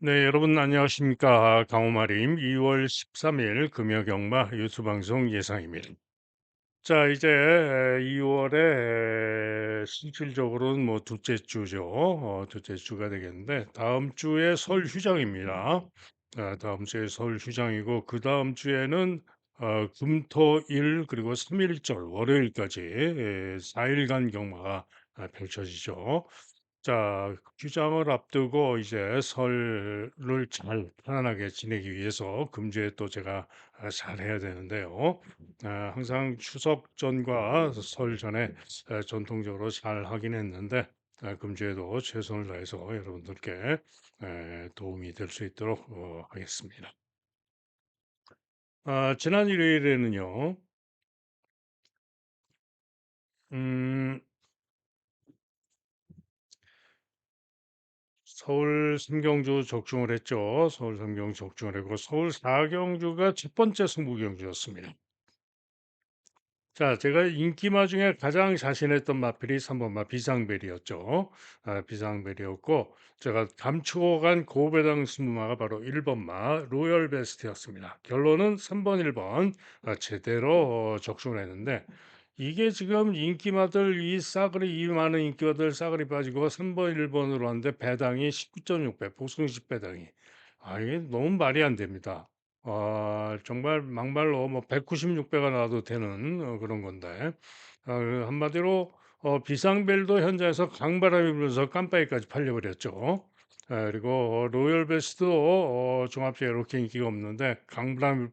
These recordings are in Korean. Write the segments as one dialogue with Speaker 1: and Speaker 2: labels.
Speaker 1: 네, 여러분 안녕하십니까? 강호마림 2월 13일 금요경마 유튜브 방송 예상입니다. 자, 이제 2월에 실질적으로는 뭐 둘째 주죠. 둘째 주가 되겠는데 다음 주에 설 휴장입니다. 다음 주에 설 휴장이고 그 다음 주에는 금토일 그리고 3일절 월요일까지 4일간 경마가 펼쳐지죠. 자, 휴장을 앞두고 이제 설을 잘 편안하게 지내기 위해서 금주에 또 제가 잘 해야 되는데요. 항상 추석 전과 설 전에 전통적으로 잘 하긴 했는데 금주에도 최선을 다해서 여러분들께 도움이 될 수 있도록 하겠습니다. 지난 일요일에는요. 음, 서울 삼경주 적중을 했죠. 서울 삼경주 적중을 했고 서울 사경주가 첫 번째 승부 경주였습니다. 자, 제가 인기마 중에 가장 자신했던 마필이 3번 마 비상벨이었죠. 비상벨이었고 제가 감추고 간 고배당 승부마가 바로 1번 마 로열 베스트였습니다. 결론은 3번 1번 제대로 적중을 했는데 이게 지금 인기마들 이 싸그리 이 많은 인기마들 싸그리 빠지고 3번 1번으로 하는데 배당이 19.6배 복승식 배당이 이게 너무 말이 안 됩니다. 정말 막말로 뭐 196배가 나와도 되는 그런 건데 한마디로 비상벨도 현장에서 강바람이 불면서 깜빡이까지 팔려버렸죠. 그리고 로열 베스트도 종합주에 이렇게 인기가 없는데 강바람이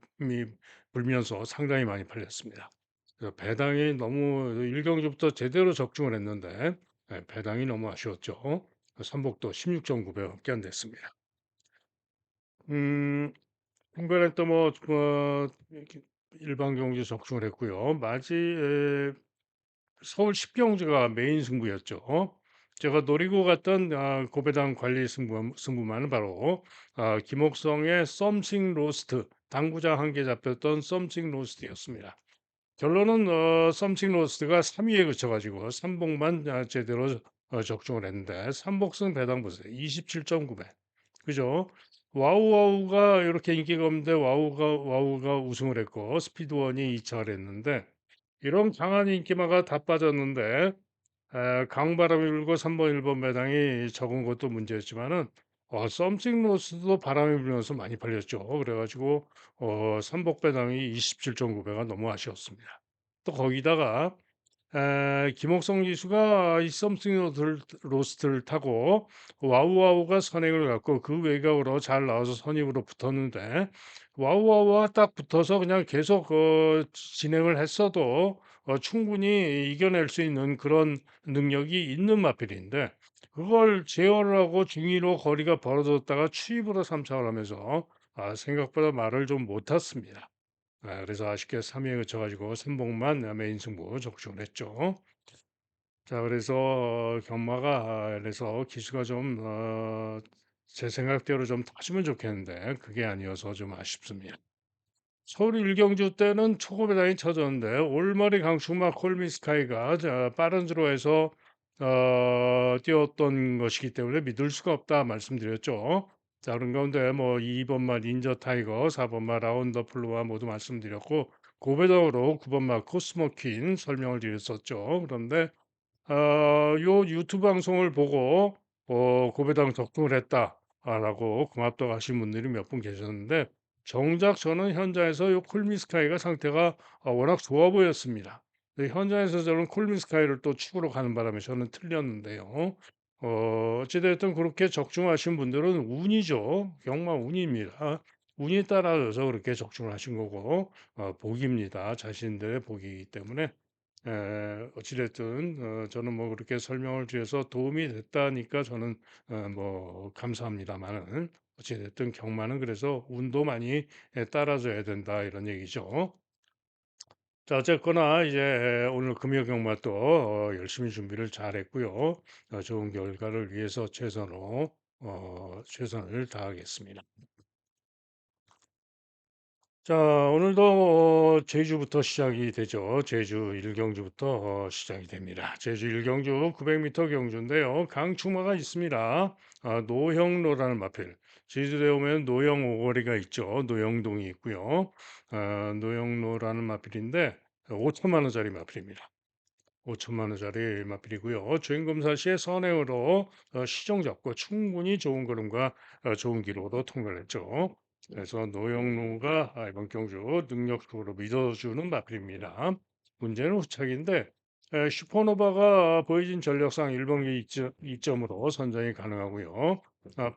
Speaker 1: 불면서 상당히 많이 팔렸습니다. 그래서 배당이 너무 1경주부터 제대로 적중을 했는데 배당이 너무 아쉬웠죠. 선복도 16.9배밖에 안 됐습니다. 음, 특별히 또뭐 이렇게 일반 경주 적중을 했고요. 서울 10경주가 메인 승부였죠. 제가 노리고 갔던 고배당 관리 승부만은 바로 김옥성의 썸씽 로스트 당구장 한 개 잡혔던 썸씽 로스트였습니다. 결론은 썸씽 로스트가 3위에 그쳐가지고 삼복만 제대로 적중을 했는데 삼복승 배당 보세요. 27.9배. 그죠? 와우와우가 이렇게 인기가 없는데 와우가 우승을 했고 스피드원이 2차를 했는데 이런 강한 인기마가 다 빠졌는데 강바람이 불고 3번 1번 배당이 적은 것도 문제였지만은 썸씽 로스도 바람이 불면서 많이 팔렸죠. 그래가지고 삼복 배당이 27.9배가 너무 아쉬웠습니다. 또 거기다가 김옥성 기수가 이 썸씽 로스트를 타고 와우와우가 선행을 갖고 그 외곽으로 잘 나와서 선입으로 붙었는데 와우와우와 딱 붙어서 그냥 계속 진행을 했어도 충분히 이겨낼 수 있는 그런 능력이 있는 마필인데 그걸 제어를 하고 중위로 거리가 벌어졌다가 추입으로 삼착을 하면서 생각보다 말을 좀 못 탔습니다. 그래서 아쉽게 3위에 그쳐가지고 선봉만 메인 승부 적중을 했죠. 자, 그래서 그래서 기수가 좀 제 생각대로 좀 타주면 좋겠는데 그게 아니어서 좀 아쉽습니다. 서울 일경주 때는 초고배당이 쳐졌는데 올머리 강축마 콜미스카이가 빠른 주로에서 뛰었던 것이기 때문에 믿을 수가 없다 말씀드렸죠. 자, 그런 가운데 뭐 2번마 닌저 타이거, 4번마 라운더 플로와 모두 말씀드렸고 고배당으로 9번마 코스모 퀸 설명을 드렸었죠. 그런데 요 유튜브 방송을 보고 고배당 적중을 했다라고 고맙다고 하신 분들이 몇 분 계셨는데 정작 저는 현장에서 요 콜미스카이가 상태가 워낙 좋아 보였습니다. 근데 현장에서 저는 콜미스카이를 또 축으로 가는 바람에 저는 틀렸는데요. 어찌됐든 그렇게 적중하신 분들은 운이죠. 정말 운입니다. 운이 따라줘서 그렇게 적중을 하신 거고 복입니다. 자신들의 복이기 때문에 어찌 됐든 저는 뭐 그렇게 설명을 드려서 도움이 됐다니까 저는 뭐 감사합니다마는 어찌 됐든 경마는 그래서 운도 많이 따라줘야 된다 이런 얘기죠. 자, 어쨌거나 이제 오늘 금요 경마 또 열심히 준비를 잘 했고요. 좋은 결과를 위해서 최선을 다하겠습니다. 자, 오늘도 제주부터 시작이 되죠. 제주 일경주부터 시작이 됩니다. 제주 일경주 900m 경주인데요. 강추마가 있습니다. 노형로라는 마필. 제주도에 오면 노형 오거리가 있죠. 노형동이 있고요. 노형로라는 마필인데 5천만 원짜리 마필입니다. 5천만 원짜리 마필이고요. 주행검사 시에 선행으로 시정 잡고 충분히 좋은 걸음과 좋은 기록으로 통과를 했죠. 그래서 노영로가 이번 경주 능력적으로 믿어주는 마필입니다. 문제는 후착인데 슈퍼노바가 보여진 전력상 1번기 이점으로 선정이 가능하고요.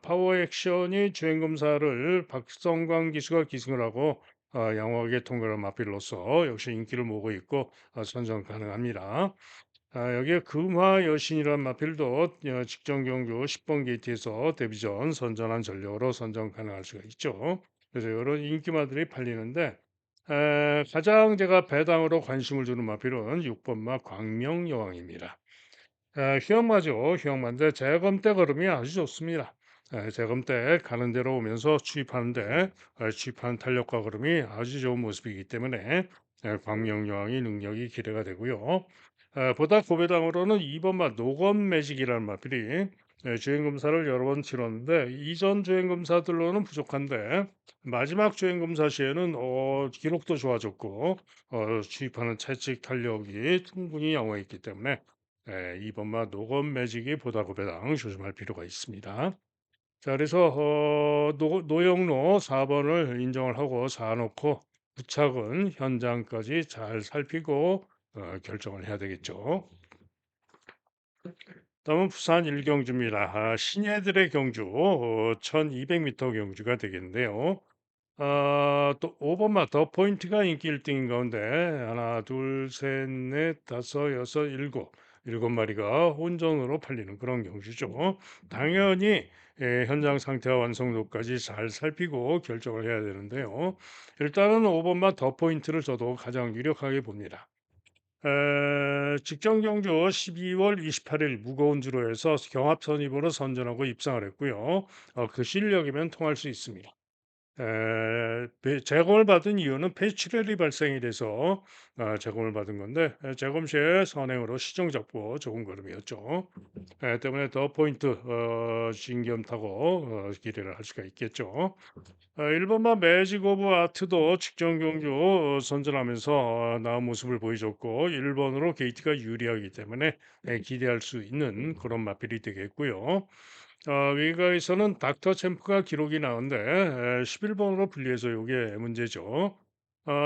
Speaker 1: 파워 액션이 주행검사를 박성광 기수가 기승을 하고 양호하게 통과한 마필로서 역시 인기를 모으고 있고 선정 가능합니다. 여기에 금화 여신이란 마필도 직전 경주 10번 게이트에서 데뷔전 선전한 전력으로 선정 가능할 수가 있죠. 그래서 이런 인기마들이 팔리는데 가장 제가 배당으로 관심을 두는 마필은 6번마 광명여왕입니다. 휴양마죠. 휴양마인데 재검 때 걸음이 아주 좋습니다. 재검 때 가는 대로 오면서 추입하는데 추입하는 탄력과 걸음이 아주 좋은 모습이기 때문에 광명여왕이 능력이 기대가 되고요. 보다 고배당으로는 2번마 노건 매직이라는 마필이 주행검사를 여러 번 치렀는데 이전 주행검사들로는 부족한데 마지막 주행검사 시에는 기록도 좋아졌고 추입하는 채찍 탄력이 충분히 양호했기 때문에 2번마 노건 매직이 보다 고배당 조심할 필요가 있습니다. 자, 그래서 노영로 4번을 인정을 하고 4 놓고 부착은 현장까지 잘 살피고 결정을 해야 되겠죠. 다음은 부산 일경주입니다. 신예들의 경주 1200m 경주가 되겠는데요. 또 5번마 더 포인트가 인기 1등인 가운데 하나, 둘, 셋, 넷, 다섯, 여섯, 일곱 마리가 혼전으로 팔리는 그런 경주죠. 당연히 현장 상태와 완성도까지 잘 살피고 결정을 해야 되는데요. 일단은 5번마 더 포인트를 저도 가장 유력하게 봅니다. 직전 경주 12월 28일 무거운 주로에서 경합 선입으로 선전하고 입상을 했고요. 그 실력이면 통할 수 있습니다. 재검을 받은 이유는 폐출혈이 발생이 돼서 재검을 받은 건데 재검 시에 선행으로 시정 잡고 좋은 걸음이었죠. 때문에 더 포인트 진겸 타고 기대를 할 수가 있겠죠. 1번만 매직 오브 아트도 직전 경주 선전하면서 나은 모습을 보여줬고 1번으로 게이트가 유리하기 때문에 기대할 수 있는 그런 마필이 되겠고요. 외가에서는 닥터 챔프가 기록이 나온데 11번으로 분리해서 이게 문제죠.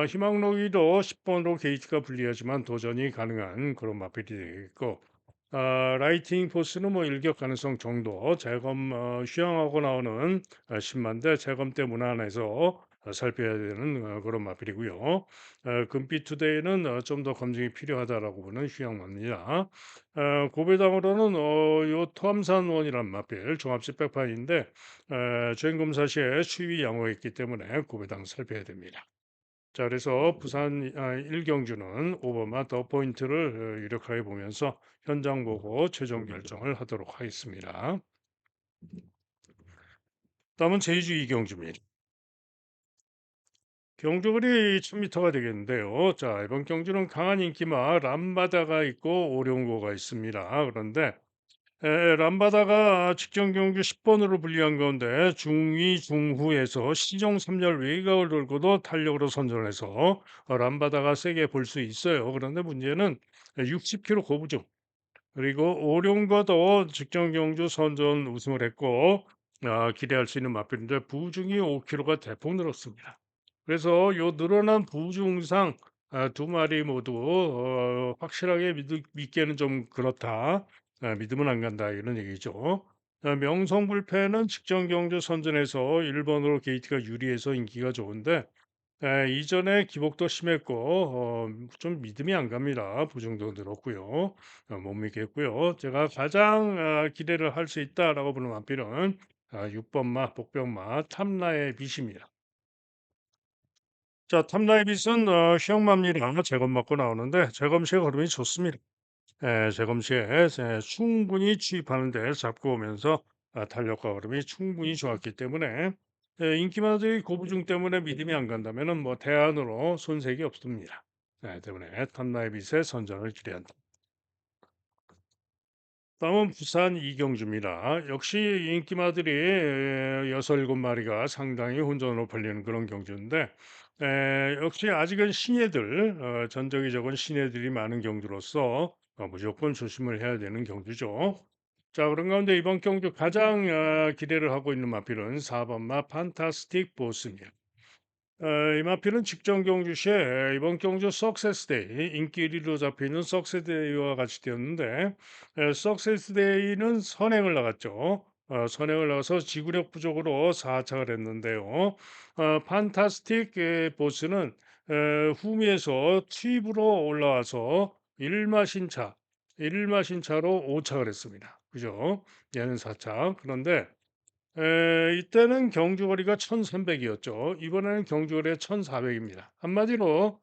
Speaker 1: 희망로기도 10번으로 게이트가 불리하지만 도전이 가능한 그런 마필이 되겠고 라이팅 포스는 뭐 일격 가능성 정도 재검 휴양하고 나오는 10만대 재검 때 무난해서 살펴야 되는 그런 마필이고요. 금빛 투데이는 좀 더 검증이 필요하다라고 보는 휴양마입니다. 고배당으로는 요 토암산원이란 마필 종합식 백판인데 주행검사 시에 추위 양호했기 때문에 고배당 살펴야 됩니다. 자, 그래서 부산 일경주는 오버마 더 포인트를 유력하게 보면서 현장 보고 최종 결정을 하도록 하겠습니다. 다음은 제주 이경주입니다. 경주거리 1000m가 되겠는데요. 자, 이번 경주는 강한 인기마 람바다가 있고 오룡고가 있습니다. 그런데 람바다가 직전 경주 10번으로 불리한 가운데 중위 중후에서 시정 3열 외곽을 돌고도 탄력으로 선전해서 람바다가 세게 볼 수 있어요. 그런데 문제는 60km 고부중 그리고 오룡과도 직전 경주 선전 우승을 했고 기대할 수 있는 마필인데 부중이 5km가 대폭 늘었습니다. 그래서 요 늘어난 부중상 두 마리 모두 확실하게 믿기에는 좀 그렇다. 믿으면 안 간다 이런 얘기죠. 명성불패는 직전 경주 선전에서 1번으로 게이트가 유리해서 인기가 좋은데 이전에 기복도 심했고 좀 믿음이 안 갑니다. 부정도 늘었고요. 못 믿겠고요. 제가 가장 기대를 할 수 있다라고 보는 완필은 6번마 복병마 탐라의 빛입니다. 자, 탐라의 빛은 시험맘리랑 재검 맞고 나오는데 재검 시에 걸음이 좋습니다. 재검 시에 충분히 취입하는 데 잡고 오면서 탄력과 걸음이 충분히 좋았기 때문에 인기마들이 고부중 때문에 믿음이 안 간다면은 뭐 대안으로 손색이 없습니다. 때문에 턴나잇빗의 선전을 기대한다. 다음은 부산 이경주입니다. 역시 인기마들이 6-7마리가 상당히 혼전으로 벌리는 그런 경주인데 역시 아직은 신예들 전적이 적은 신예들이 많은 경주로서 무조건 조심을 해야 되는 경주죠. 자, 그런 가운데 이번 경주 가장 기대를 하고 있는 마필은 4번 마 판타스틱 보스입니다. 이 마필은 직전 경주 시에 이번 경주 석세스데이 인기 1위로 잡히는 석세스데이와 같이 뛰었는데 석세스데이는 선행을 나갔죠. 선행을 나가서 지구력 부족으로 4착을 했는데요. 판타스틱 보스는 후미에서 투입으로 올라와서 일마신차로 5착을 했습니다. 그죠? 얘는 4착. 그런데 이때는 경주거리가 1,300이었죠. 이번에는 경주거리가 1,400입니다. 한마디로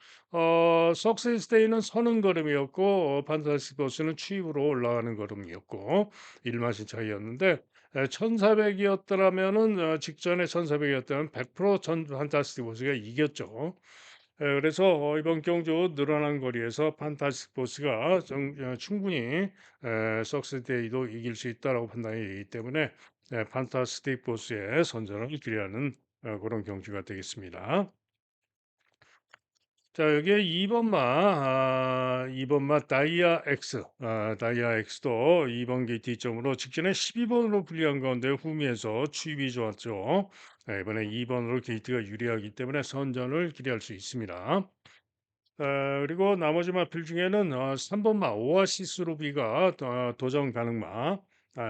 Speaker 1: 석세스 데이는 서는 걸음이었고 판타스틱 버스는 추입으로 올라가는 걸음이었고 일마신 차이였는데 1,400이었더라면은 직전에 1,400이었다면 100% 판타스틱 버스가 이겼죠. 그래서 이번 경주 늘어난 거리에서 판타스틱 보스가 충분히 석세데이도 이길 수 있다라고 판단이 되기 때문에 판타스틱 보스의 선전을 기대하는 그런 경주가 되겠습니다. 자, 여기에 2번마 다이아 X, 다이아 X도 2번 게이트 이점으로 직전에 12번으로 불리한 가운데 후미에서 추입이 좋았죠. 이번에 2번으로 게이트가 유리하기 때문에 선전을 기대할 수 있습니다. 그리고 나머지 마필 중에는 3번 마 오아시스 루비가 도전 가능마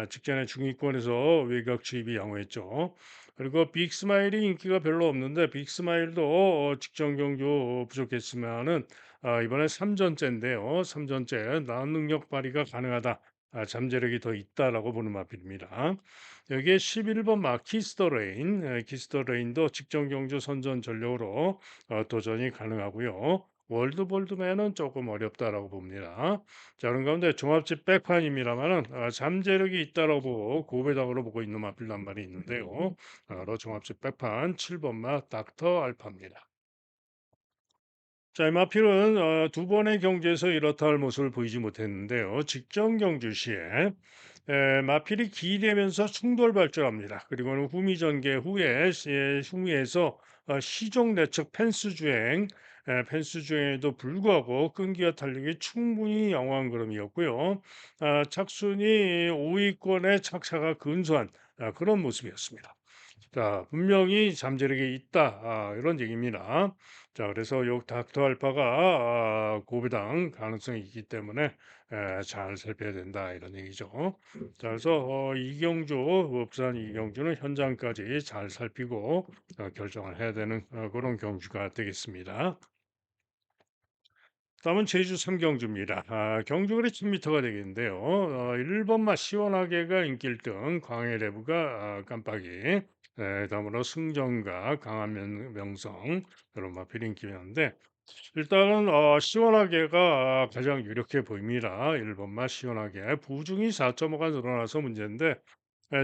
Speaker 1: 직전에 중위권에서 외곽 추입이 양호했죠. 그리고 빅스마일이 인기가 별로 없는데 빅스마일도 직전 경주 부족했지만은 이번에 3전째인데요. 3전째 나은 능력 발휘가 가능하다. 잠재력이 더 있다라고 보는 마필입니다. 여기에 11번 마 키스터 레인, 키스터 레인도 직전 경주 선전 전력으로 도전이 가능하고요. 월드볼드맨은 조금 어렵다라고 봅니다. 자, 그런 가운데 종합집 백판입니다만은 잠재력이 있다라고 보고 고배당으로 보고 있는 마필란 말이 있는데요. 바로 종합집 백판 7번마 닥터 알파입니다. 자, 이 마필은 두 번의 경주에서 이렇다 할 모습을 보이지 못했는데요. 직전 경주 시에 마필이 기대면서 충돌 발전합니다. 그리고는 후미 전개 후에 후미에서 시종 내측 펜스 주행에도 불구하고 끈기와 탄력이 충분히 양호한 걸음이었고요. 착순이 5위권의 착차가 근소한 그런 모습이었습니다. 자, 분명히 잠재력이 있다. 이런 얘기입니다. 자, 그래서 요 닥터 알파가 고배당 가능성이 있기 때문에 잘 살펴야 된다 이런 얘기죠. 자, 그래서 이경주 부산 이경주는 현장까지 잘 살피고 결정을 해야 되는 그런 경주가 되겠습니다. 다음은 제주 삼경주입니다. 경주거리 1000m가 되겠는데요. 1번마 시원하게가 인기 1등, 광해레브가 깜빡이, 다음으로 승정가, 강한 명성, 이런 마필 인기였는데 일단은 시원하게가 가장 유력해 보입니다. 1번마 시원하게. 부중이 4.5가 늘어나서 문제인데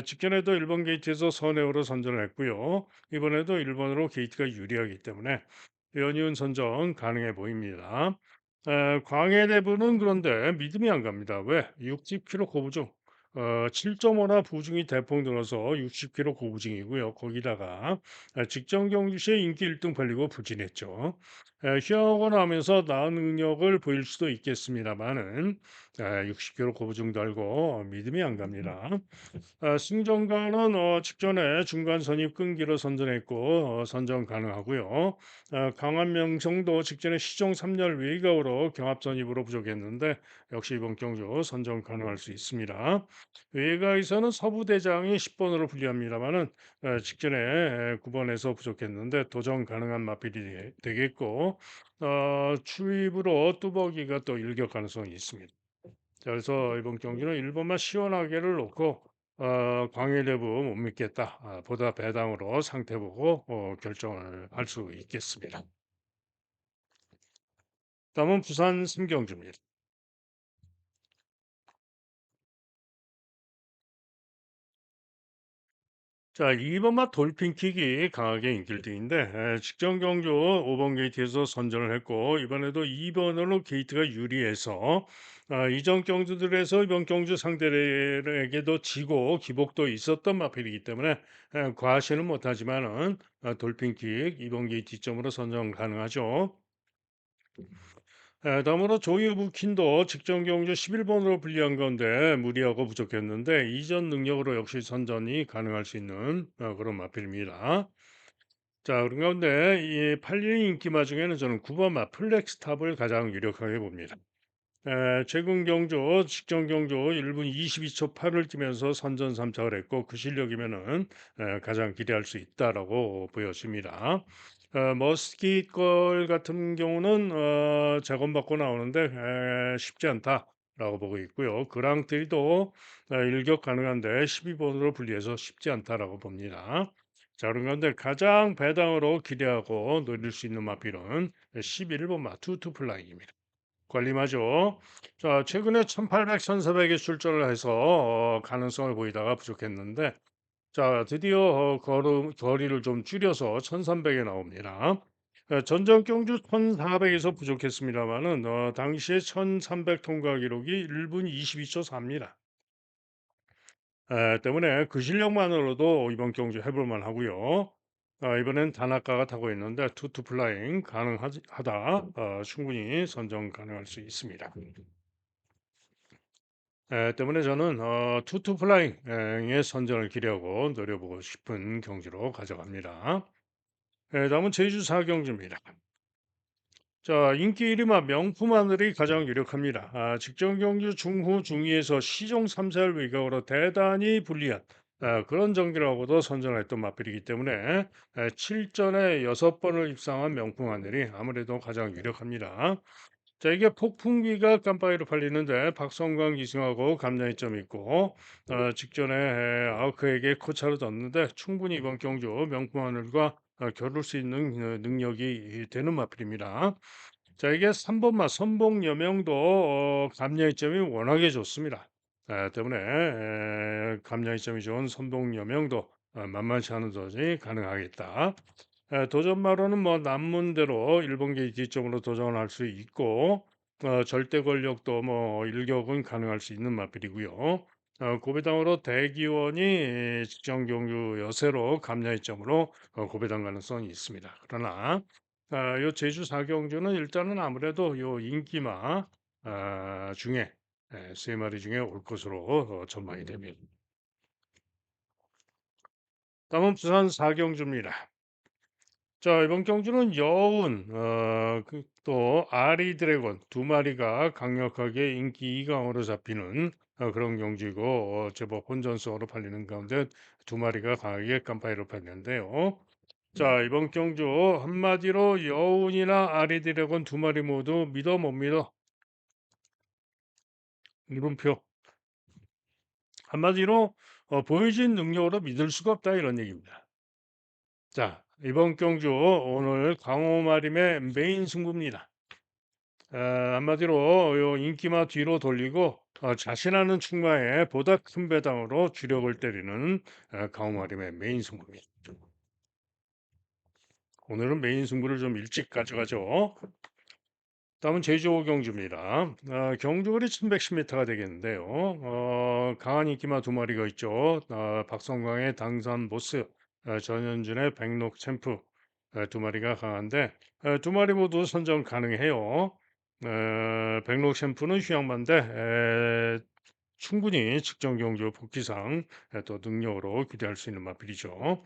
Speaker 1: 직전에도 1번 게이트에서 선회으로 선전을 했고요. 이번에도 1번으로 게이트가 유리하기 때문에 연이은 선전 가능해 보입니다. 광해대부는 그런데 믿음이 안 갑니다. 왜? 60km 고부중. 7.5나 부중이 대폭 늘어서 60km 고부중이고요. 거기다가 직전 경주 시에 인기 1등 벌리고 부진했죠. 휴양하고 나면서 나은 능력을 보일 수도 있겠습니다만은 60km 고부중 달고 믿음이 안 갑니다. 승정가는 직전에 중간 선입 끈기로 선전했고 선전 가능하고요. 강한 명성도 직전에 시종 3열 외곽으로 경합 선입으로 부족했는데 역시 이번 경주 선전 가능할 수 있습니다. 외곽에서는 서부대장이 10번으로 불리합니다만은 직전에 9번에서 부족했는데 도전 가능한 마필이 되겠고 추입으로 뚜벅이가 또 일격 가능성이 있습니다. 자, 그래서 이번 경기는 1번만 시원하게를 놓고 광해대부 못 믿겠다. 보다 배당으로 상태 보고 결정을 할 수 있겠습니다. 다음은 부산 삼경주입니다. 자, 2번 맛 돌핀킥이 강하게 인기를 띠인데 직전 경주 5번 게이트에서 선전을 했고 이번에도 2번으로 게이트가 유리해서 이전 경주들에서 이번 경주 상대에게도 지고 기복도 있었던 마필이기 때문에 과시는 못하지만은 돌핀킥 2번 게이트 점으로 선정 가능하죠. 다음으로 조이브 킨도 직전 경주 11번으로 불리한 가운데 무리하고 부족했는데 이전 능력으로 역시 선전이 가능할 수 있는 그런 마필입니다. 자, 그런 가운데 이 팔린 인기마 중에는 저는 9번 마 플렉스탑을 가장 유력하게 봅니다. 최근 경주 직전 경주 1분 22초 8을 뛰면서 선전 3착을 했고 그 실력이면은 가장 기대할 수 있다라고 보여집니다. 머스킷 걸 같은 경우는 작업받고 나오는데 쉽지 않다라고 보고 있고요. 그랑트리도 일격 가능한데 12번으로 분리해서 쉽지 않다라고 봅니다. 자, 그런 가운데 가장 배당으로 기대하고 노릴 수 있는 마필은 11번 마 투투 플라잉입니다. 관리마죠. 자, 최근에 1800, 1400에 출전을 해서 가능성을 보이다가 부족했는데 자, 드디어 거리를 좀 줄여서 1300에 나옵니다. 전전 경주 1400에서 부족했습니다만은 당시에 1300 통과 기록이 1분 22초 4입니다. 때문에 그 실력만으로도 이번 경주 해볼 만하고요. 이번엔 단아까가 타고 있는데 투투 플라잉 가능하다. 충분히 선정 가능할 수 있습니다. 때문에 저는 투투 플라잉의 선전을 기대하고 노려보고 싶은 경주로 가져갑니다. 다음은 제주 4경주입니다. 자, 인기 1위마 명품 하늘이 가장 유력합니다. 직전 경주 중후 중위에서 시종 3살 외곽으로 대단히 불리한 그런 전기라고도 선전했던 마필이기 때문에 7전에 6번을 입상한 명품 하늘이 아무래도 가장 유력합니다. 자, 이게 폭풍비가 깜빡이로 팔리는데 박성광 기승하고 감량이점 있고 직전에 아우크에게 코차를 뒀는데 충분히 이번 경주 명품 하늘과 겨룰 수 있는 능력이 되는 마필입니다. 자, 이게 3번마 선봉 여명도 감량이점이 워낙에 좋습니다. 때문에 감량이점이 좋은 선봉 여명도 만만치 않은 도전이 가능하겠다. 도전마로는 뭐 남문대로 일본 게이트 쪽으로 도전할 수 있고 절대 권력도 뭐 일격은 가능할 수 있는 마필이고요. 고배당으로 대기원이 직전 경주 여세로 감량이점으로 고배당 가능성이 있습니다. 그러나 요 제주 사경주는 일단은 아무래도 요 인기마 중에 세 마리 중에 올 것으로 전망이 됩니다. 다음은 부산 사경주입니다. 자, 이번 경주는 여운, 또 아리 드래곤 두 마리가 강력하게 인기 2강으로 잡히는 그런 경주이고 제법 혼전성으로 팔리는 가운데 두 마리가 강하게 깜파이로 팔렸는데요. 자, 이번 경주 한마디로 여운이나 아리 드래곤 두 마리 모두 믿어 못 믿어 물음표. 한마디로 보여진 능력으로 믿을 수가 없다 이런 얘기입니다. 자, 이번 경주 오늘 강호마림의 메인 승부입니다. 한마디로 요 인기마 뒤로 돌리고 자신하는 충마에 보다 큰 배당으로 주력을 때리는 강호마림의 메인 승부입니다. 오늘은 메인 승부를 좀 일찍 가져가죠. 다음은 제주 경주입니다. 경주거리 1110m가 되겠는데요. 강한 인기마 두 마리가 있죠. 박성광의 당산 보스, 전현준의 백록 챔프 두 마리가 강한데 두 마리 모두 선정 가능해요. 백록 챔프는 휴양만데 충분히 직전 경주 복귀상 또 능력으로 기대할 수 있는 마필이죠.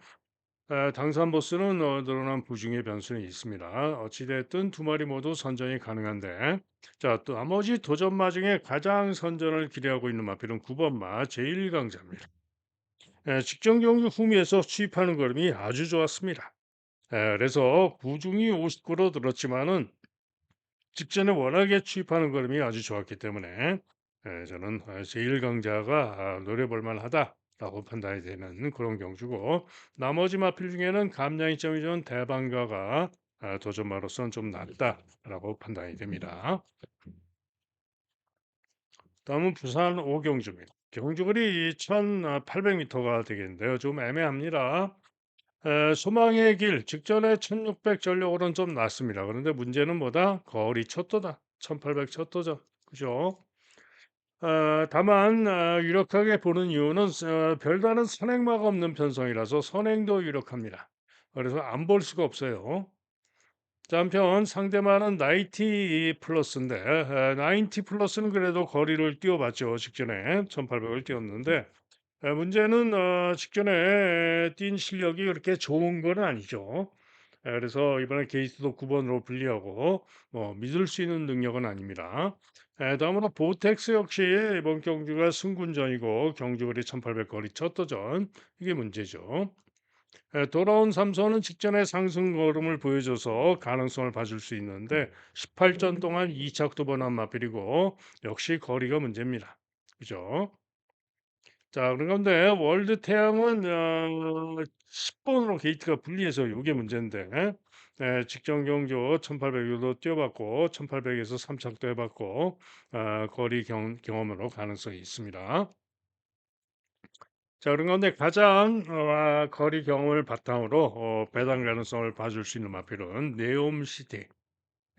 Speaker 1: 당산 보스는 늘어난 부중의 변수는 있습니다. 어찌됐든 두 마리 모두 선전이 가능한데, 자, 또 나머지 도전마 중에 가장 선전을 기대하고 있는 마필은 9번마 제1강자입니다. 직전 경주 후미에서 추입하는 걸음이 아주 좋았습니다. 그래서 부중이 59로 늘었지만은 직전에 워낙에 추입하는 걸음이 아주 좋았기 때문에 저는 제1강자가 노려볼 만하다라고 판단이 되는 그런 경주고 나머지 마필 중에는 감량이점이 좋은 대방가가 도전마로서는 좀 낫다라고 판단이 됩니다. 다음은 부산 오경주입니다. 경주거리 1,800m가 되겠는데요. 좀 애매합니다. 소망의 길 직전에 1,600 전력으로는 좀 낫습니다. 그런데 문제는 뭐다? 거리 첫 도다. 1,800 첫 도죠. 그죠? 다만 유력하게 보는 이유는 별다른 선행마가 없는 편성이라서 선행도 유력합니다. 그래서 안 볼 수가 없어요. 자, 한편 상대만은 나이티 플러스인데, 나이티 플러스는 그래도 거리를 뛰어봤죠. 직전에 1,800을 뛰었는데, 문제는 직전에 뛴 실력이 그렇게 좋은 건 아니죠. 그래서 이번에 게이트도 9번으로 분리하고 믿을 수 있는 능력은 아닙니다. 다음으로 보텍스 역시 이번 경주가 승군전이고 경주거리 1,800 거리 첫 도전 이게 문제죠. 돌아온 삼성은 직전에 상승 걸음을 보여줘서 가능성을 봐줄 수 있는데 18전 동안 2착도 번한 마필이고 역시 거리가 문제입니다. 그죠? 자, 그런데 월드 태양은 10번으로 게이트가 분리해서 이게 문제인데 직전 경주 1800도 뛰어봤고 1800에서 3착도 해봤고 거리 경험으로 가능성이 있습니다. 자, 그런 가운데 가장 거리 경험을 바탕으로 배당 가능성을 봐줄 수 있는 마필은 네옴시티.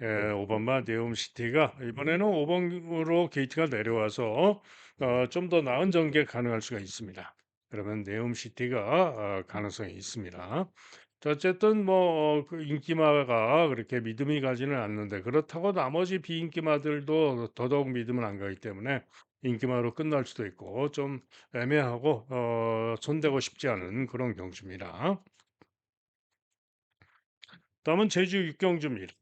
Speaker 1: 5번마 네옴시티가 이번에는 5번으로 게이트가 내려와서 좀 더 나은 전개 가능할 수가 있습니다. 그러면 네옴시티가 가능성이 있습니다. 자, 어쨌든 그 인기마가 그렇게 믿음이 가지는 않는데 그렇다고 나머지 비인기마들도 더더욱 믿음은 안 가기 때문에 인기마로 끝날 수도 있고 좀 애매하고 손대고 싶지 않은 그런 경주입니다. 다음은 제주 육경주입니다.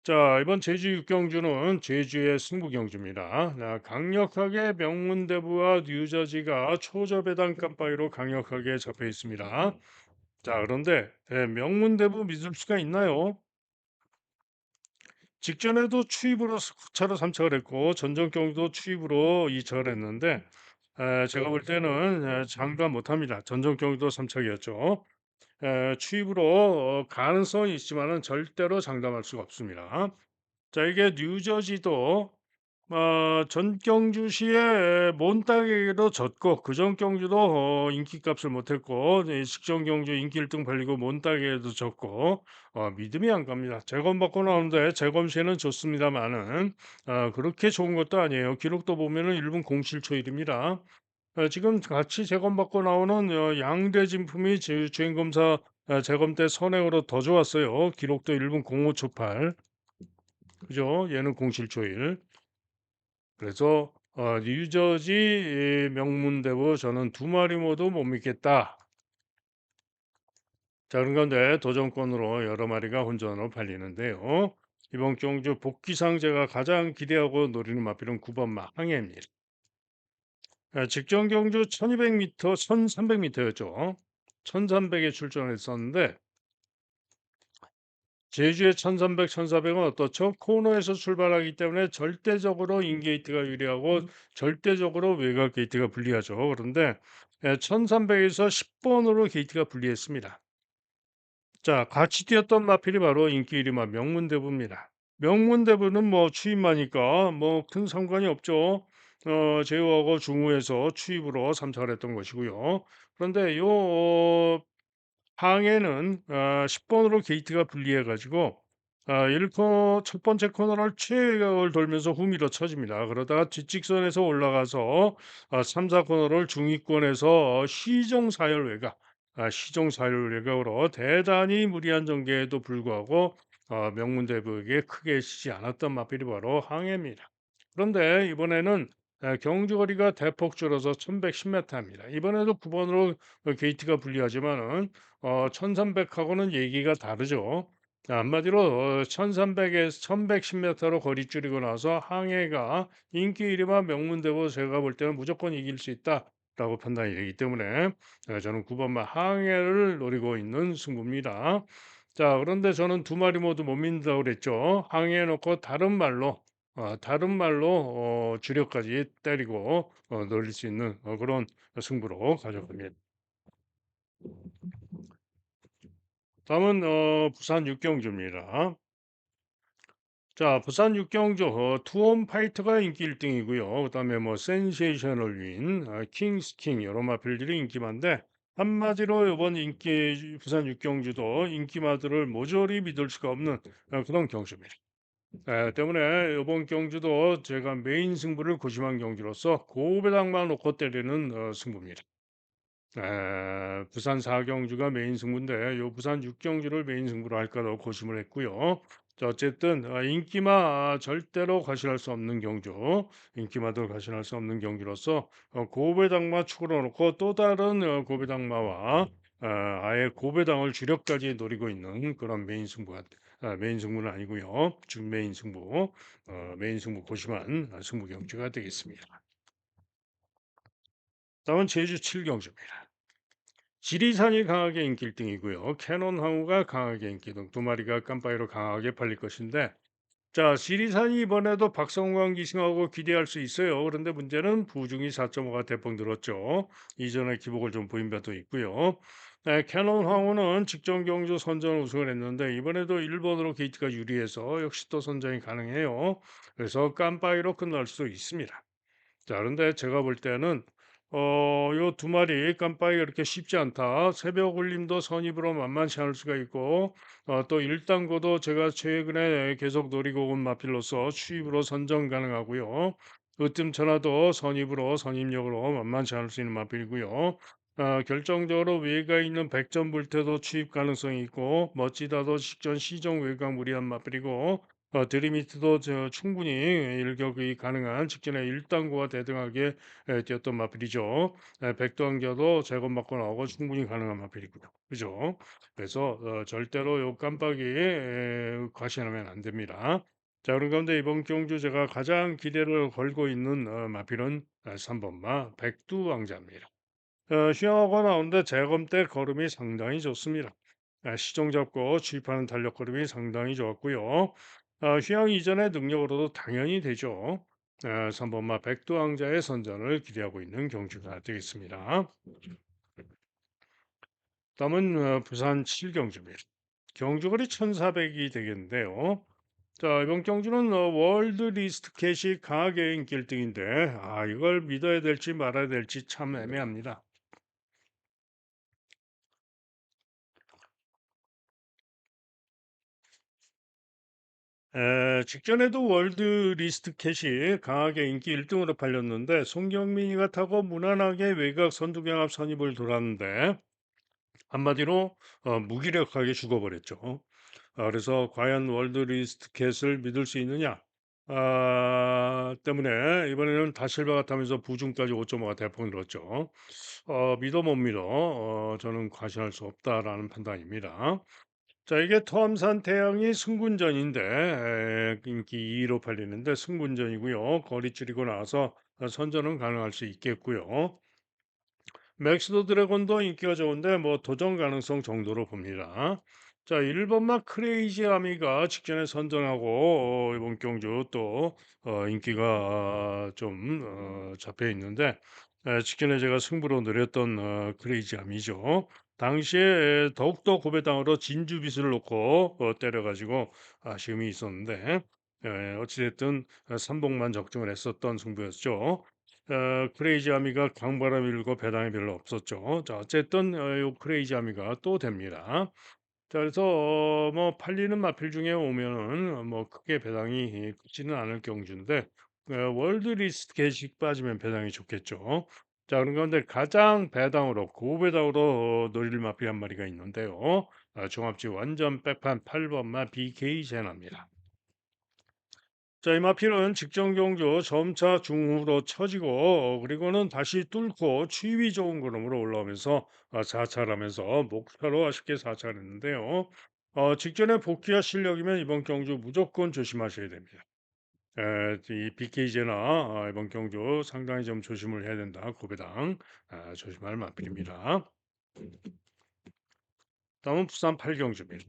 Speaker 1: 자, 이번 제주 육경주는 제주의 승부 경주입니다. 강력하게 명문대부와 뉴저지가 초저배당 깜빡이로 강력하게 잡혀 있습니다. 자, 그런데 명문대부 믿을 수가 있나요? 직전에도 추입으로 9차로 3차를 했고 전전 경주도 추입으로 2차를 했는데 제가 볼 때는 장담 못합니다. 전전 경주도 3차기였죠. 추입으로 가능성이 있지만은 절대로 장담할 수가 없습니다. 자, 이게 뉴저지도 전 경주시에 몬따개로 졌고 그전 경주도 인기값을 못했고 직전 경주 인기 1등 벌리고 몬따개에도 졌고 믿음이 안 갑니다. 재검받고 나오는데 재검 시에는 좋습니다만은 그렇게 좋은 것도 아니에요. 기록도 보면은 1분 07초일입니다. 지금 같이 재검받고 나오는 양대 진품이 주행검사 재검 때 선행으로 더 좋았어요. 기록도 1분 05초 8. 그죠? 얘는 07초일. 그래서 뉴저지 명문대부 저는 두 마리 모두 못 믿겠다. 자, 그런 가운데 도전권으로 여러 마리가 혼전으로 팔리는데요. 이번 경주 복귀상 제가 가장 기대하고 노리는 마필은 9번 마항해입니다. 직전 경주 1200m, 1300m였죠. 1300에 출전했었는데 제주의 1300, 1400은 어떻죠? 코너에서 출발하기 때문에 절대적으로 인게이트가 유리하고 절대적으로 외곽 게이트가 불리하죠. 그런데 1300에서 10번으로 게이트가 불리했습니다. 자, 같이 뛰었던 마필이 바로 인기 1위마 명문대부입니다. 명문대부는 뭐 추입마니까 뭐 큰 상관이 없죠. 제후하고 중후에서 추입으로 3차를 했던 것이고요. 그런데 요 항에는 10번으로 게이트가 분리해 가지고 1코너 첫 번째 코너를 최외곽을 돌면서 후미로 쳐집니다. 그러다가 뒷직선에서 올라가서 3-4 코너를 중위권에서 시종사열 외곽, 시종사열 외곽으로 대단히 무리한 전개에도 불구하고 명문대부에게 크게 지지 않았던 마필이 바로 항해입니다. 그런데 이번에는 경주거리가 대폭 줄어서 1110m입니다. 이번에도 9번으로 게이트가 불리하지만은 1300하고는 얘기가 다르죠. 자, 한마디로 1300에서 1110m로 거리 줄이고 나서 항해가 인기 1위만 명문대고 제가 볼 때는 무조건 이길 수 있다라고 판단이 되기 때문에 저는 9번만 항해를 노리고 있는 승부입니다. 자, 그런데 저는 두 마리 모두 못 믿는다고 그랬죠. 항해해 놓고 다른 말로 주력까지 때리고 놀릴 수 있는 그런 승부로 가져갑니다. 다음은 부산 육경주입니다. 자, 부산 육경주 투홈 파이터가 인기 1등이고요. 그다음에 뭐 센세이셔널 윈, 킹스킹 여러 마필들이 인기 많은데 한마디로 이번 인기 부산 육경주도 인기마들을 모조리 믿을 수가 없는 그런 경주입니다. 때문에 이번 경주도 제가 메인 승부를 고심한 경주로서 고배당만 놓고 때리는 승부입니다. 부산 4경주가 메인 승부인데 요 부산 6경주를 메인 승부로 할까도 고심을 했고요. 자, 어쨌든 인기마 절대로 과신할 수 없는 경주, 인기마도 과신할 수 없는 경주로서 고배당마 축으로 놓고 또 다른 고배당마와 아예 고배당을 주력까지 노리고 있는 그런 메인 승부가 메인 승부는 아니고요. 준메인 승부, 메인 승부 고심한 승부 경주가 되겠습니다. 다음은 제주 7경주입니다. 지리산이 강하게 인기 1등이고요. 캐논 항우가 강하게 인기 등 두 마리가 깜빠이로 강하게 팔릴 것인데 자, 지리산이 이번에도 박성광 기승하고 기대할 수 있어요. 그런데 문제는 부중이 4.5가 대폭 늘었죠. 이전에 기복을 좀 보인 바도 있고요. 캐논 황후는 직전 경주 선전 우승을 했는데 이번에도 일본으로 게이트가 유리해서 역시 또 선정이 가능해요. 그래서 깜빠이로 끝날 수도 있습니다. 자, 그런데 제가 볼 때는 요 두 마리 깜빡이가 그렇게 쉽지 않다. 새벽 울림도 선입으로 만만치 않을 수가 있고 또 일당고도 제가 최근에 계속 노리고 온 마필로서 추입으로 선정 가능하고요. 으뜸천하도 선입으로 선입력으로 만만치 않을 수 있는 마필이고요. 결정적으로 외가 있는 백전불태도 추입 가능성이 있고 멋지다도 직전 시정 외곽 무리한 마필이고 드리미트도 충분히 일격이 가능한 직전에 일당구와 대등하게 뛰었던 마필이죠. 백두항저도 제곱맞고 나오고 충분히 가능한 마필이고요. 그죠? 그래서 절대로 요 깜빡이 과신하면 안 됩니다. 자, 그런 가운데 이번 경주 제가 가장 기대를 걸고 있는 마필은 3번마 백두왕자입니다. 휘어하고 나오는데 재검 때 걸음이 상당히 좋습니다. 시종 잡고 주입하는 달력 걸음이 상당히 좋았고요. 휘양 이전의 능력으로도 당연히 되죠. 3번마 백두왕자의 선전을 기대하고 있는 경주가 되겠습니다. 다음은 부산 7경주입니다. 경주거리 1400이 되겠는데요. 자, 이번 경주는 월드 리스트캣이 강하게 인기 1등인데 이걸 믿어야 될지 말아야 될지 참 애매합니다. 직전에도 월드 리스트캣이 강하게 인기 1등으로 팔렸는데 송경민이가 타고 무난하게 외곽 선두경합 선입을 돌았는데 한마디로 무기력하게 죽어버렸죠. 그래서 과연 월드 리스트캣을 믿을 수 있느냐? 때문에 이번에는 다실바가 타면서 부중까지 5.5가 대폭 늘었죠. 믿어 못 믿어? 저는 과신할 수 없다라는 판단입니다. 자, 이게 토암산 태양이 승군전인데 인기 2위로 팔리는데 승군전이고요. 거리 줄이고 나서 선전은 가능할 수 있겠고요. 맥스도 드래곤도 인기가 좋은데 뭐 도전 가능성 정도로 봅니다. 자, 1번마 크레이지 아미가 직전에 선전하고 이번 경주 또 인기가 좀 잡혀 있는데 직전에 제가 승부로 노렸던 크레이지 아미죠. 당시에 더욱더 고배당으로 진주빗을 놓고 때려가지고 아쉬움이 있었는데 어찌됐든 삼복만 적중을 했었던 승부였죠. 크레이지 아미가 강바람 일고 배당이 별로 없었죠. 자, 어쨌든 요 크레이지 아미가 또 됩니다. 자, 그래서 뭐 팔리는 마필 중에 오면은 뭐 크게 배당이 크지는 않을 경주인데 월드 리스트 게식 빠지면 배당이 좋겠죠. 자, 그런 가운데 가장 배당으로 고배당으로 노릴 마필 한 마리가 있는데요. 종합지 완전 백판 8번마 BK 제나입니다. 자, 이 마필은 직전 경주 점차 중후로 처지고 그리고는 다시 뚫고 추위 좋은 걸음으로 올라오면서 사찰하면서 목표로 아쉽게 사찰했는데요. 직전에 복귀할 실력이면 이번 경주 무조건 조심하셔야 됩니다. 이 BK제나 이번 경주 상당히 좀 조심을 해야 된다. 고배당 조심할 마필입니다. 다음은 부산 8경주입니다.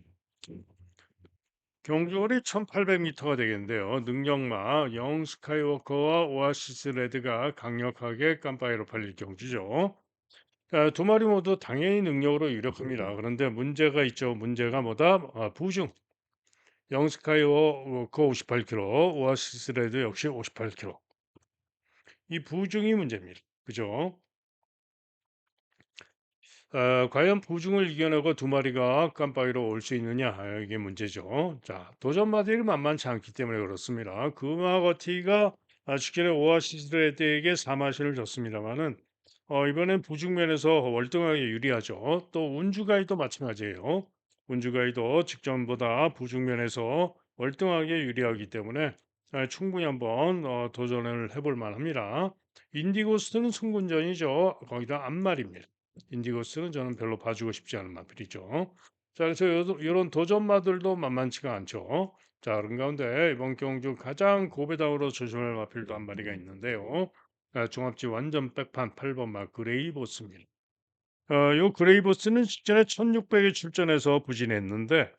Speaker 1: 경주거리 1800m가 되겠는데요. 능력마 영 스카이워커와 오아시스 레드가 강력하게 깜빠이로 팔릴 경주죠. 두 마리 모두 당연히 능력으로 유력합니다. 그런데 문제가 있죠. 문제가 뭐다? 부중. 영스카이워크 58km, 오아시스 레드 역시 58km. 이 부중이 문제입니다. 그죠? 과연 부중을 이겨내고 두 마리가 깜빡이로 올 수 있느냐? 이게 문제죠. 자, 도전마들이 만만치 않기 때문에 그렇습니다. 그마거티가 직전에 오아시스 레드에게 4마신을 줬습니다만은 이번엔 부중면에서 월등하게 유리하죠. 또 운주가이도 마찬가지예요. 운주가이도 직전보다 부중면에서 월등하게 유리하기 때문에 충분히 한번 도전을 해볼 만합니다. 인디고스는 승군전이죠. 거기다 앞말입니다. 인디고스는 저는 별로 봐주고 싶지 않은 마필이죠. 자, 그래서 이런 도전마들도 만만치가 않죠. 자, 그런 가운데 이번 경주 가장 고배당으로 조심할 마필도 한 마리가 있는데요. 종합지 완전 백판 8번 마 그레이보스입니다. 요 그레이보스는 직전에 1600에 출전해서 부진했는데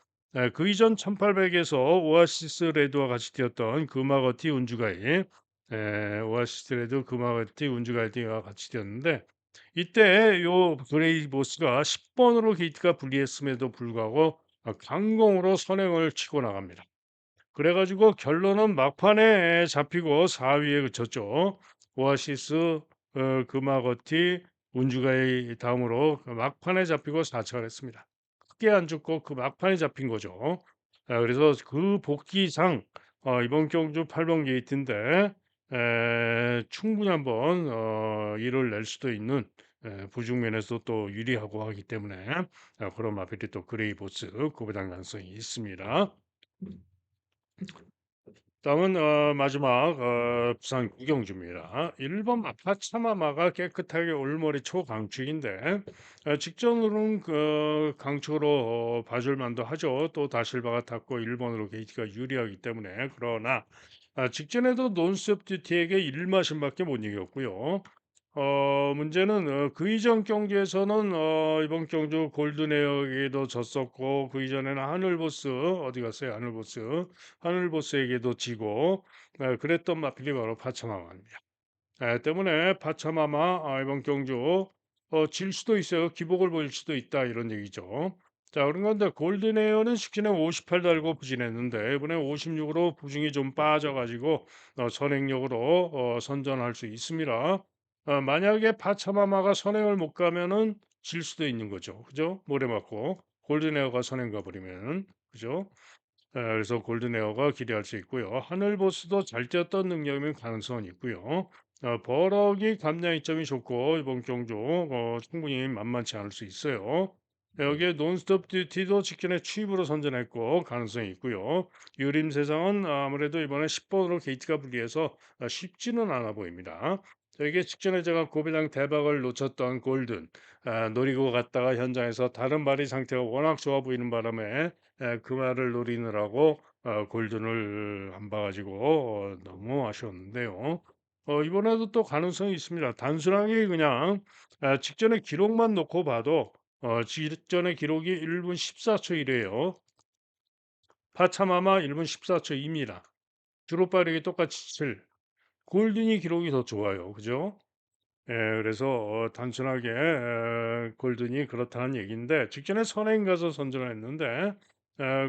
Speaker 1: 그 이전 1800에서 오아시스 레드와 같이 뛰었던 금마거티 운주가이 오아시스 레드 금마거티 운주가이와 같이 뛰었는데 이때 요 그레이보스가 10번으로 게이트가 불리했음에도 불구하고 강공으로 선행을 치고 나갑니다. 그래 가지고 결론은 막판에 잡히고 4위에 그쳤죠. 오아시스, 금마거티, 운주가의 다음으로 그 막판에 잡히고 4차를 했습니다. 크게 안 죽고 그 막판에 잡힌 거죠. 그래서 그 복귀상 이번 경주 8번 게이트인데 충분히 한번 일을 낼 수도 있는 부중면에서 또 유리하고 하기 때문에 그런 마필이 또 그레이보스 구배당 가능성이 있습니다. 다음은 마지막 부산 구경주입니다. 1번 마파차마마가 깨끗하게 올머리 초강축인데 직전으로는 강축으로 봐줄 만도 하죠. 또 다실바가 탔고 1번으로 게이트가 유리하기 때문에 그러나 직전에도 논스톱 듀티에게 1마신밖에 못 이겼고요. 문제는 그 이전 경기에서는 이번 경주 골든에어에게도 졌었고 그 이전에는 하늘보스 어디 갔어요? 하늘보스에게도 지고 그랬던 마필이 바로 파차마마입니다. 때문에 파차마마 이번 경주 질 수도 있어요. 기복을 보일 수도 있다 이런 얘기죠. 자, 그런 건데 골든에어는 직진에 58 달고 부진했는데 이번에 56으로 부중이 좀 빠져가지고 선행력으로 선전할 수 있습니다. 만약에 파차마마가 선행을 못 가면은 질 수도 있는 거죠. 그죠? 모래 맞고 골든에어가 선행 가버리면 그죠? 그래서 골든에어가 기대할 수 있고요. 하늘보스도 잘 뛰었던 능력이면 가능성은 있고요. 버럭이 감량 이점이 좋고 이번 경주 충분히 만만치 않을 수 있어요. 여기에 논스톱 듀티도 직전에 추입으로 선전했고 가능성이 있고요. 유림 세상은 아무래도 이번에 10번으로 게이트가 불리해서 쉽지는 않아 보입니다. 자, 이게 직전에 제가 고배당 대박을 놓쳤던 골든 노리고 갔다가 현장에서 다른 발이 상태가 워낙 좋아 보이는 바람에 그 말을 노리느라고 골든을 안 봐 가지고 너무 아쉬웠는데요. 이번에도 또 가능성이 있습니다. 단순하게 그냥 직전에 기록만 놓고 봐도 직전의 기록이 1분 14초 이래요. 파차마마 1분 14초 입니다. 주로 빠르게 똑같이 7. 골든이 기록이 더 좋아요. 그죠? 그래서 단순하게 골든이 그렇다는 얘기인데 직전에 선행 가서 선전을 했는데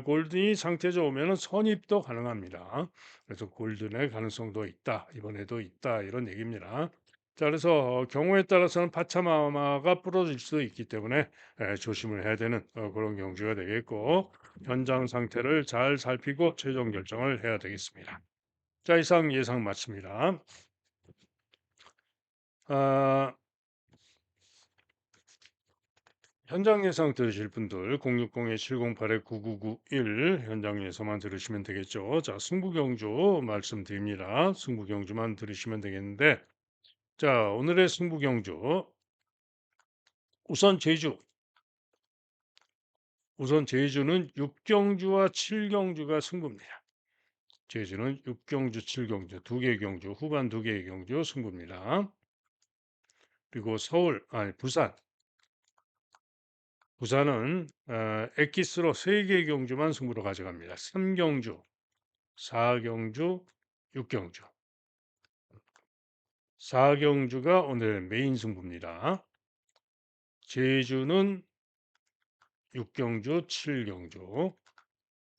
Speaker 1: 골든이 상태 좋으면 선입도 가능합니다. 그래서 골든의 가능성도 있다. 이번에도 있다. 이런 얘기입니다. 자, 그래서 경우에 따라서는 파차마마가 부러질 수도 있기 때문에 조심을 해야 되는 그런 경주가 되겠고 현장 상태를 잘 살피고 최종 결정을 해야 되겠습니다. 자, 이상 예상 마칩니다. 아, 현장 예상 들으실 분들 060-708-9991 현장 예서만 들으시면 되겠죠. 자, 승부 경주 말씀드립니다. 승부 경주만 들으시면 되겠는데 자, 오늘의 승부 경주 우선 제주. 우선 제주는 6경주와 7경주가 승부입니다. 제주는 6경주, 7경주 두 개의 경주, 후반 두 개의 경주 승부입니다. 그리고 부산. 부산은 엑기스로 세 개의 경주만 승부로 가져갑니다. 3경주, 4경주, 6경주. 4경주가 오늘 메인 승부입니다. 제주는 6경주, 7경주.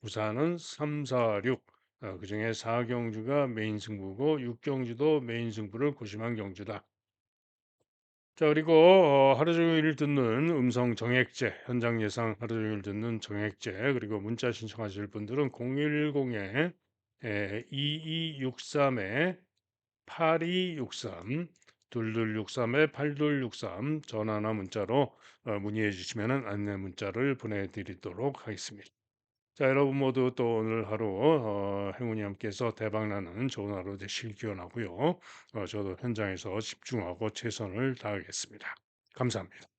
Speaker 1: 부산은 3, 4, 6. 그중에 4경주가 메인 승부고 6경주도 메인 승부를 고심한 경주다. 자, 그리고 하루 종일 듣는 음성 정액제, 현장 예상 하루 종일 듣는 정액제, 그리고 문자 신청하실 분들은 010에 2263에 8263, 2263에 8263 전화나 문자로 문의해 주시면 안내 문자를 보내드리도록 하겠습니다. 자, 여러분 모두 또 오늘 하루 행운이 함께해서 대박나는 좋은 하루 되실 기원하고요. 저도 현장에서 집중하고 최선을 다하겠습니다. 감사합니다.